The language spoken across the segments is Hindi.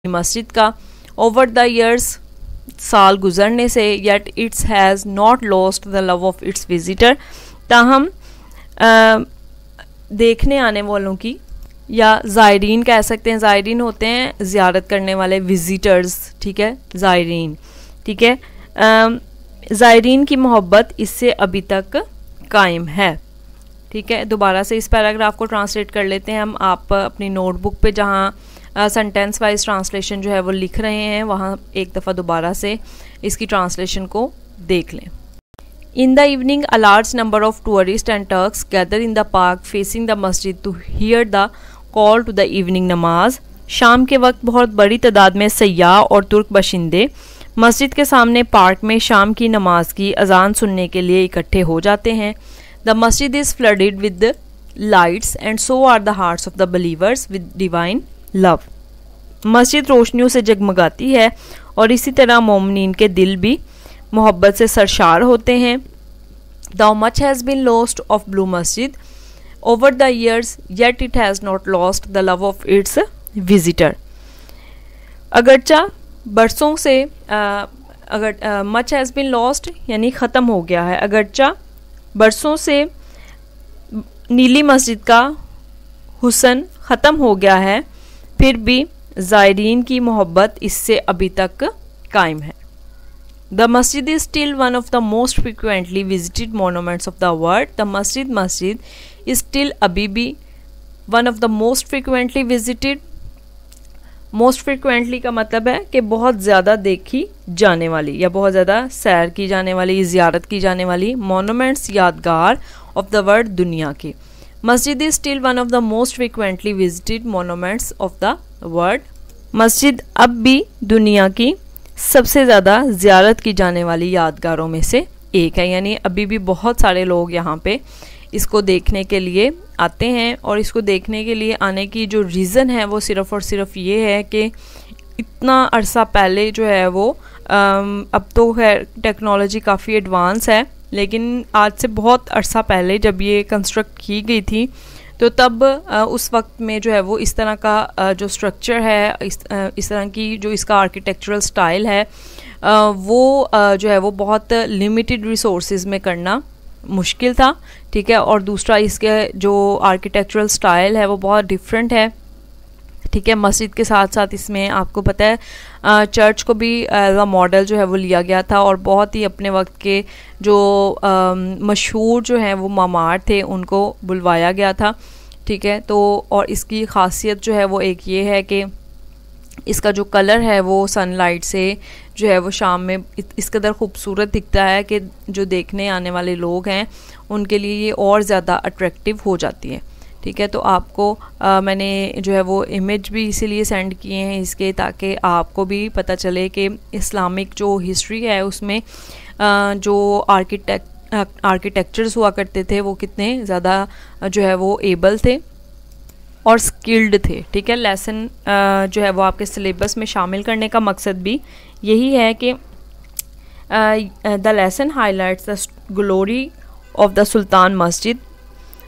मस्जिद का ओवर द ईयर्स, साल गुजरने से, yet it's has not lost the love of its visitor, ताहम देखने आने वालों की, या ज़ायरीन कह सकते हैं, ज़ायरीन होते हैं ज़ियारत करने वाले, विजिटर्स, ठीक है, ज़ायरीन, ठीक है, ज़ायरीन की मोहब्बत इससे अभी तक कायम है। ठीक है, दोबारा से इस पैराग्राफ को ट्रांसलेट कर लेते हैं हम। आप अपनी नोटबुक पे जहाँ सेंटेंस वाइज ट्रांसलेशन जो है वो लिख रहे हैं, वहाँ एक दफ़ा दोबारा से इसकी ट्रांसलेशन को देख लें। In the evening, a large number of tourists and Turks gather in the park facing the masjid to hear the call to the evening namaz. शाम के वक्त बहुत बड़ी तादाद में सयाह और तुर्क बाशिंदे मस्जिद के सामने पार्क में शाम की नमाज की अजान सुनने के लिए इकट्ठे हो जाते हैं। The masjid is flooded with lights and so are the hearts of the believers with divine love. मस्जिद रोशनियों से जगमगाती है और इसी तरह मोमिनीन के दिल भी मोहब्बत से सरशार होते हैं। Though much has been lost of Blue Masjid over the years, yet it has not lost the love of its visitor. अगरचा बरसों से much has been lost यानी ख़त्म हो गया है, अगरचा बरसों से नीली मस्जिद का हुस्न ख़त्म हो गया है, फिर भी ज़ायरीन की मोहब्बत इससे अभी तक कायम है। The masjid is still one of the most frequently visited monuments of the world. The masjid is still अभी भी one of the most frequently visited, most frequently का मतलब है कि बहुत ज़्यादा देखी जाने वाली या बहुत ज़्यादा सैर की जाने वाली, ज़ियारत की जाने वाली monuments, यादगार of the world, दुनिया की। मस्जिद is still one of the most frequently visited monuments of the world. मस्जिद अब भी दुनिया की सबसे ज़्यादा ज़ियारत की जाने वाली यादगारों में से एक है, यानी अभी भी बहुत सारे लोग यहाँ पे इसको देखने के लिए आते हैं। और इसको देखने के लिए आने की जो रीज़न है वो सिर्फ़ और सिर्फ ये है कि इतना अरसा पहले जो है वो अब तो खैर टेक्नोलॉजी काफ़ी एडवांस है, लेकिन आज से बहुत अरसा पहले जब ये कंस्ट्रक्ट की गई थी तो तब उस वक्त में जो है वो इस तरह का जो स्ट्रक्चर है, इस तरह की जो इसका आर्किटेक्चरल स्टाइल है वो जो है वो बहुत लिमिटेड रिसोर्सेज में करना मुश्किल था। ठीक है, और दूसरा इसके जो आर्किटेक्चरल स्टाइल है वो बहुत डिफरेंट है। ठीक है, मस्जिद के साथ साथ इसमें आपको पता है चर्च को भी एज अ मॉडल जो है वो लिया गया था और बहुत ही अपने वक्त के जो मशहूर जो हैं वो मामार थे उनको बुलवाया गया था। ठीक है, तो और इसकी खासियत जो है वो एक ये है कि इसका जो कलर है वो सनलाइट से जो है वो शाम में इस कदर खूबसूरत दिखता है कि जो देखने आने वाले लोग हैं उनके लिए ये और ज़्यादा अट्रैक्टिव हो जाती है। ठीक है, तो आपको मैंने जो है वो इमेज भी इसीलिए सेंड किए हैं इसके, ताकि आपको भी पता चले कि इस्लामिक जो हिस्ट्री है उसमें जो आर्किटेक्चर्स हुआ करते थे वो कितने ज़्यादा जो है वो एबल थे और स्किल्ड थे। ठीक है, लेसन जो है वो आपके सिलेबस में शामिल करने का मकसद भी यही है कि the lesson highlights the glory of the sultan मस्जिद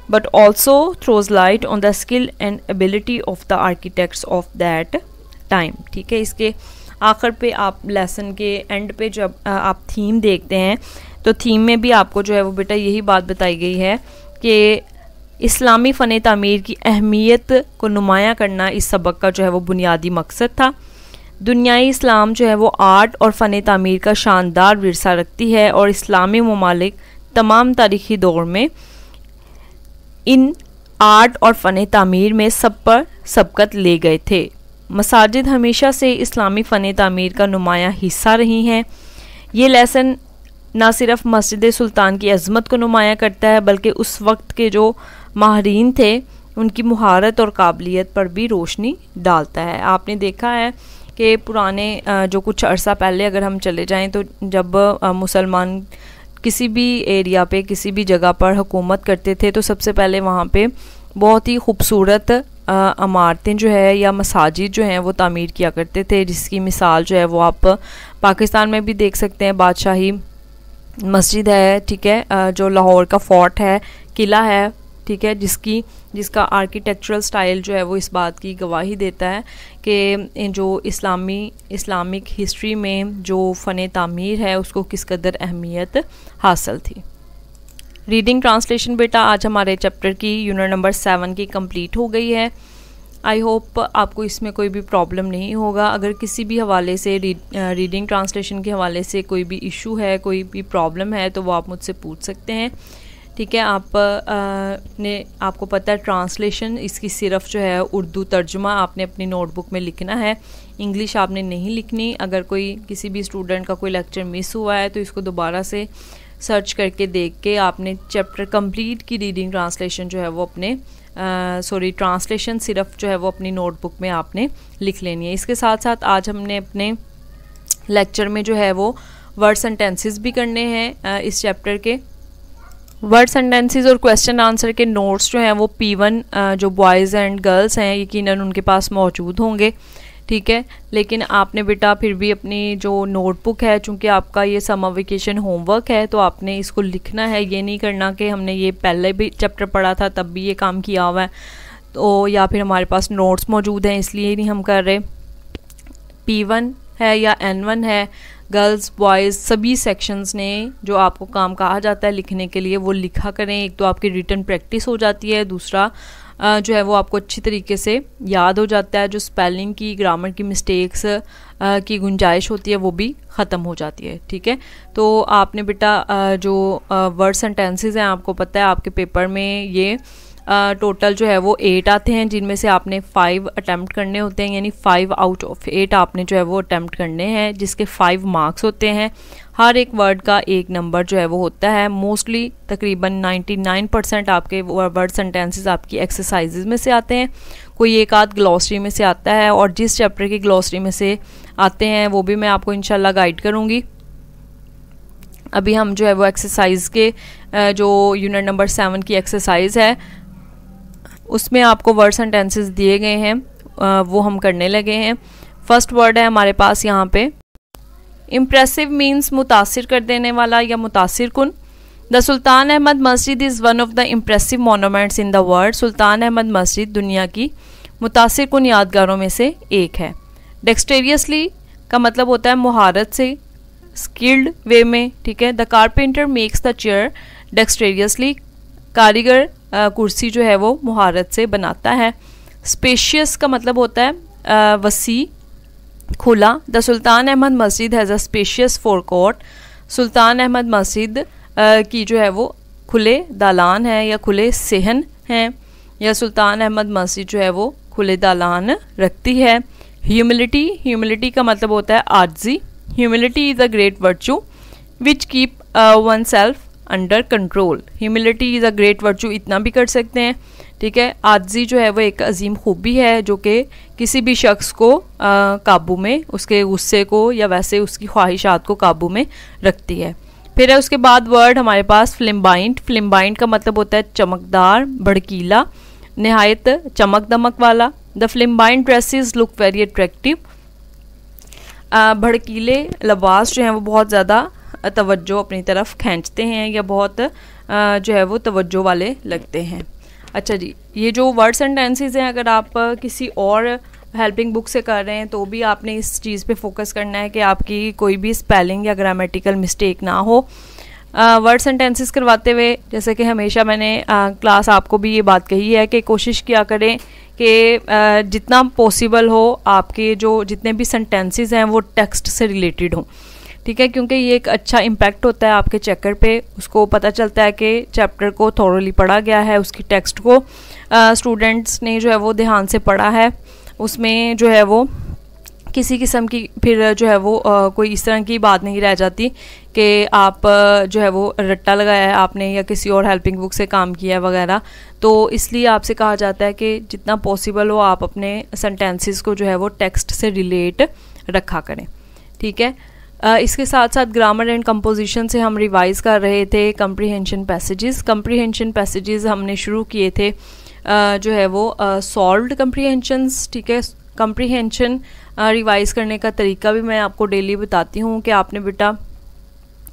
but also throws light on the skill and ability of the architects of that time. ठीक है, इसके आखिर पे आप लेसन के एंड पे जब आप थीम देखते हैं तो थीम में भी आपको जो है वो बेटा यही बात बताई गई है कि इस्लामी फ़न तामीर की अहमियत को नुमायाँ करना इस सबक का जो है वो बुनियादी मकसद था। दुनियाई इस्लाम जो है वो आर्ट और फ़न तामीर का शानदार विरसा रखती है और इस्लामी ममालिक तमाम तारीख़ी दौर में इन आर्ट और फ़न तामीर में सब पर सबकत ले गए थे। मसाजिद हमेशा से इस्लामी फ़न तामीर का नुमायाँ हिस्सा रही हैं। ये लेसन ना सिर्फ मस्जिद सुल्तान की अज़मत को नुमायाँ करता है बल्कि उस वक्त के जो माहरीन थे उनकी महारत और काबिलियत पर भी रोशनी डालता है। आपने देखा है कि पुराने जो कुछ अरसा पहले अगर हम चले जाएं तो जब मुसलमान किसी भी एरिया पे किसी भी जगह पर हुकूमत करते थे तो सबसे पहले वहाँ पे बहुत ही खूबसूरत इमारतें जो है या मसाजिद जो हैं वो तामीर किया करते थे, जिसकी मिसाल जो है वो आप पाकिस्तान में भी देख सकते हैं। बादशाही मस्जिद है, ठीक है, जो लाहौर का फोर्ट है, किला है, ठीक है, जिसका आर्किटेक्चरल स्टाइल जो है वो इस बात की गवाही देता है कि जो इस्लामिक हिस्ट्री में जो फ़न तामीर है उसको किस कदर अहमियत हासिल थी। रीडिंग ट्रांसलेशन बेटा आज हमारे चैप्टर की यूनिट नंबर 7 की कंप्लीट हो गई है। आई होप आपको इसमें कोई भी प्रॉब्लम नहीं होगा। अगर किसी भी हवाले से रीडिंग ट्रांसलेशन के हवाले से कोई भी इशू है, कोई भी प्रॉब्लम है, तो वो आप मुझसे पूछ सकते हैं। ठीक है, आपको पता है ट्रांसलेशन इसकी सिर्फ जो है उर्दू तर्जुमा आपने अपनी नोटबुक में लिखना है, इंग्लिश आपने नहीं लिखनी। अगर कोई किसी भी स्टूडेंट का कोई लेक्चर मिस हुआ है तो इसको दोबारा से सर्च करके देख के आपने चैप्टर कंप्लीट की रीडिंग ट्रांसलेशन जो है वो अपने ट्रांसलेशन सिर्फ जो है वो अपनी नोटबुक में आपने लिख लेनी है। इसके साथ साथ आज हमने अपने लेक्चर में जो है वो वर्ड सेंटेंसेस भी करने हैं। इस चैप्टर के वर्ड सेंटेंसेस और क्वेश्चन आंसर के नोट्स जो हैं वो P1 जो बॉयज़ एंड गर्ल्स हैं यकीनन उनके पास मौजूद होंगे। ठीक है, लेकिन आपने बेटा फिर भी अपनी जो नोटबुक है, चूँकि आपका ये समर वेकेशन होमवर्क है, तो आपने इसको लिखना है। ये नहीं करना कि हमने ये पहले भी चैप्टर पढ़ा था तब भी ये काम किया हुआ है तो, या फिर हमारे पास नोट्स मौजूद हैं इसलिए नहीं हम कर रहे। P1 है या N1 है, गर्ल्स बॉयज़ सभी सेक्शंस ने जो आपको काम कहा जाता है लिखने के लिए वो लिखा करें। एक तो आपकी रिटन प्रैक्टिस हो जाती है, दूसरा जो है वो आपको अच्छी तरीके से याद हो जाता है। जो स्पेलिंग की, ग्रामर की मिस्टेक्स की गुंजाइश होती है वो भी ख़त्म हो जाती है। ठीक है, तो आपने बेटा जो वर्ड सेंटेंसेस हैं, आपको पता है आपके पेपर में ये टोटल जो है वो 8 आते हैं, जिनमें से आपने 5 अटैम्प्ट करने होते हैं, यानी 5 आउट ऑफ 8 आपने जो है वो अटैम्प्ट करने हैं, जिसके 5 मार्क्स होते हैं। हर एक वर्ड का 1 नंबर जो है वो होता है। मोस्टली तकरीबन 99% आपके वर्ड सेंटेंसेस आपकी एक्सरसाइजेज में से आते हैं, कोई एक आध ग्लॉसरी में से आता है, और जिस चैप्टर की ग्लॉसरी में से आते हैं वो भी मैं आपको इंशाल्लाह गाइड करूँगी। अभी हम जो है वो एक्सरसाइज के जो यूनिट नंबर 7 की एक्सरसाइज है उसमें आपको वर्ड सेंटेंसेस दिए गए हैं, वो हम करने लगे हैं। फर्स्ट वर्ड है हमारे पास यहाँ पे इम्प्रेसिव मीन्स मुतासिर कर देने वाला या मुतासिर कुन। The Sultan Ahmed masjid is one of the impressive monuments in the world. Sultan Ahmed मस्जिद दुनिया की मुतासिर कुन यादगारों में से एक है। डेक्सटेरियसली का मतलब होता है मुहारत से, स्किल्ड वे में। ठीक है, the carpenter makes the chair dexterously. कारीगर कुर्सी जो है वो मुहारत से बनाता है। स्पेशियस का मतलब होता है वसी, खुला। द सुल्तान अहमद मस्जिद has a spacious forecourt. Sultan Ahmed मस्जिद की जो है वो खुले दालान है या खुले सेहन हैं, या सुल्तान अहमद मस्जिद जो है वो खुले दालान रखती है। ह्यूमिलिटी का मतलब होता है आजिज़ी। Humility is a great virtue which keep one self under control. Humility is a great virtue इतना भी कर सकते हैं। ठीक है, आजिज़ी जो है वो एक अजीम खूबी है जो कि किसी भी शख्स को काबू में, उसके गुस्से को या वैसे उसकी ख्वाहिशात को काबू में रखती है। फिर है उसके बाद वर्ड हमारे पास फ्लिम्बाइंट। फ्लिम्बाइंट का मतलब होता है चमकदार, भड़कीला, नहायत चमक दमक वाला। The flamboyant dresses look very attractive. भड़कीले लिबास जो हैं वो बहुत ज़्यादा तवज्जो अपनी तरफ खींचते हैं या बहुत जो है वो तवज्जो वाले लगते हैं। अच्छा जी, ये जो वर्ड सेंटेंसेस हैं अगर आप किसी और हेल्पिंग बुक से कर रहे हैं तो भी आपने इस चीज़ पे फोकस करना है कि आपकी कोई भी स्पेलिंग या ग्रामेटिकल मिस्टेक ना हो। वर्ड सेंटेंसेस करवाते हुए जैसे कि हमेशा मैंने क्लास आपको भी ये बात कही है कि कोशिश किया करें कि जितना पॉसिबल हो आपके जो जितने भी सेंटेंसेस हैं वो टेक्स्ट से रिलेटेड हों। ठीक है, क्योंकि ये एक अच्छा इम्पैक्ट होता है आपके चेकर पे। उसको पता चलता है कि चैप्टर को थोरोली पढ़ा गया है, उसकी टेक्स्ट को स्टूडेंट्स ने जो है वो ध्यान से पढ़ा है, उसमें जो है वो किसी किस्म की फिर जो है वो कोई इस तरह की बात नहीं रह जाती कि आप जो है वो रट्टा लगाया है आपने या किसी और हेल्पिंग बुक से काम किया है वगैरह। तो इसलिए आपसे कहा जाता है कि जितना पॉसिबल हो आप अपने सेंटेंसेस को जो है वो टेक्स्ट से रिलेट रखा करें। ठीक है, इसके साथ साथ ग्रामर एंड कंपोजिशन से हम रिवाइज़ कर रहे थे कम्प्रीहेंशन पैसेजेस। कम्प्रीहेंशन पैसेजेस हमने शुरू किए थे जो है वो सॉल्व्ड कम्प्रीहेंशंस। ठीक है, कम्प्रीहेंशन रिवाइज़ करने का तरीका भी मैं आपको डेली बताती हूँ कि आपने बेटा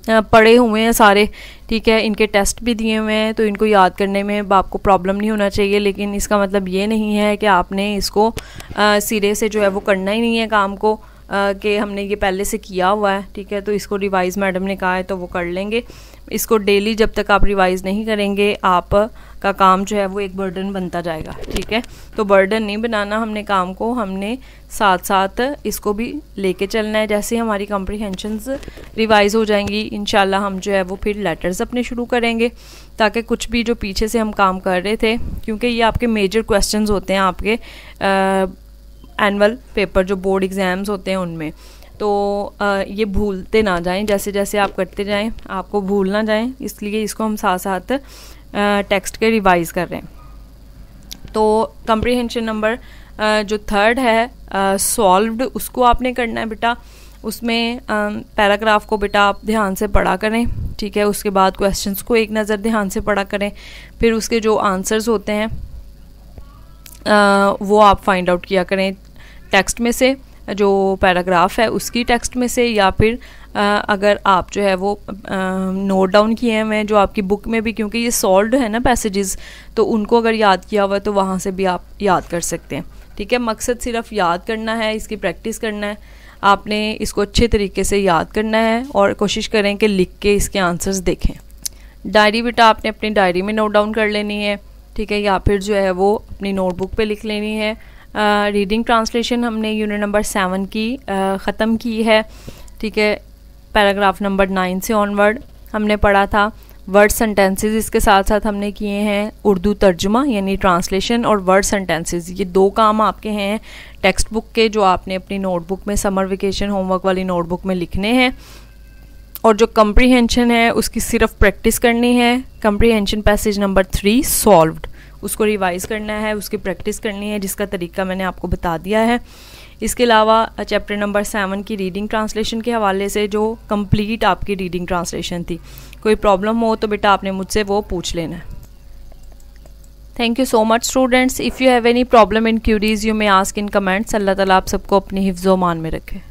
पढ़े हुए हैं सारे, ठीक है, इनके टेस्ट भी दिए हुए हैं, तो इनको याद करने में आपको प्रॉब्लम नहीं होना चाहिए। लेकिन इसका मतलब ये नहीं है कि आपने इसको सिरे से जो है वो करना ही नहीं है काम को, कि हमने ये पहले से किया हुआ है, ठीक है, तो इसको रिवाइज़ मैडम ने कहा है तो वो कर लेंगे। इसको डेली जब तक आप रिवाइज़ नहीं करेंगे आप का काम जो है वो एक बर्डन बनता जाएगा, ठीक है। तो बर्डन नहीं बनाना हमने काम को, हमने साथ साथ इसको भी लेके चलना है। जैसे हमारी कॉम्प्रिहेंशंस रिवाइज हो जाएंगी इंशाल्लाह हम जो है वो फिर लेटर्स अपने शुरू करेंगे, ताकि कुछ भी जो पीछे से हम काम कर रहे थे, क्योंकि ये आपके मेजर क्वेश्चंस होते हैं आपके एनुअल पेपर जो बोर्ड एग्ज़ाम्स होते हैं उनमें, तो ये भूलते ना जाएं, जैसे जैसे आप करते जाएं आपको भूल ना जाएं, इसलिए इसको हम साथ साथ टेक्स्ट के रिवाइज़ कर रहे हैं। तो कॉम्प्रिहेंशन नंबर जो थर्ड है सॉल्व्ड, उसको आपने करना है बेटा। उसमें पैराग्राफ को बेटा आप ध्यान से पढ़ा करें, ठीक है, उसके बाद क्वेश्चंस को एक नज़र ध्यान से पढ़ा करें, फिर उसके जो आंसर्स होते हैं वो आप फाइंड आउट किया करें टेक्स्ट में से, जो पैराग्राफ है उसकी टेक्स्ट में से, या फिर अगर आप जो है वो नोट डाउन किए हुए हैं जो आपकी बुक में भी, क्योंकि ये सॉल्व्ड है ना पैसेजेस, तो उनको अगर याद किया हुआ है तो वहाँ से भी आप याद कर सकते हैं, ठीक है। मकसद सिर्फ याद करना है, इसकी प्रैक्टिस करना है, आपने इसको अच्छे तरीके से याद करना है और कोशिश करें कि लिख के इसके आंसर्स देखें। डायरी बेटा आपने अपनी डायरी में नोट डाउन कर लेनी है, ठीक है, या फिर जो है वो अपनी नोटबुक पे लिख लेनी है। रीडिंग ट्रांसलेशन हमने यूनिट नंबर 7 की ख़त्म की है, ठीक है। पैराग्राफ नंबर 9 से ऑनवर्ड हमने पढ़ा था। वर्ड सेंटेंसेस इसके साथ साथ हमने किए हैं उर्दू तर्जुमा यानी ट्रांसलेशन और वर्ड सेंटेंसेस, ये 2 काम आपके हैं टेक्स्ट बुक के, जो आपने अपनी नोटबुक में समर वेकेशन होमवर्क वाली नोटबुक में लिखने हैं। और जो कम्प्रीहेंशन है उसकी सिर्फ प्रैक्टिस करनी है। कम्प्रीहेंशन पैसेज नंबर 3 सॉल्व्ड, उसको रिवाइज करना है, उसकी प्रैक्टिस करनी है, जिसका तरीका मैंने आपको बता दिया है। इसके अलावा चैप्टर नंबर 7 की रीडिंग ट्रांसलेशन के हवाले से जो कंप्लीट आपकी रीडिंग ट्रांसलेशन थी, कोई प्रॉब्लम हो तो बेटा आपने मुझसे वो पूछ लेना है। Thank you so much students. If you have any problem in queries you may ask in comments. अल्लाह ताला आप सबको अपनी हिफ्ज़-ओ-मान में रखे।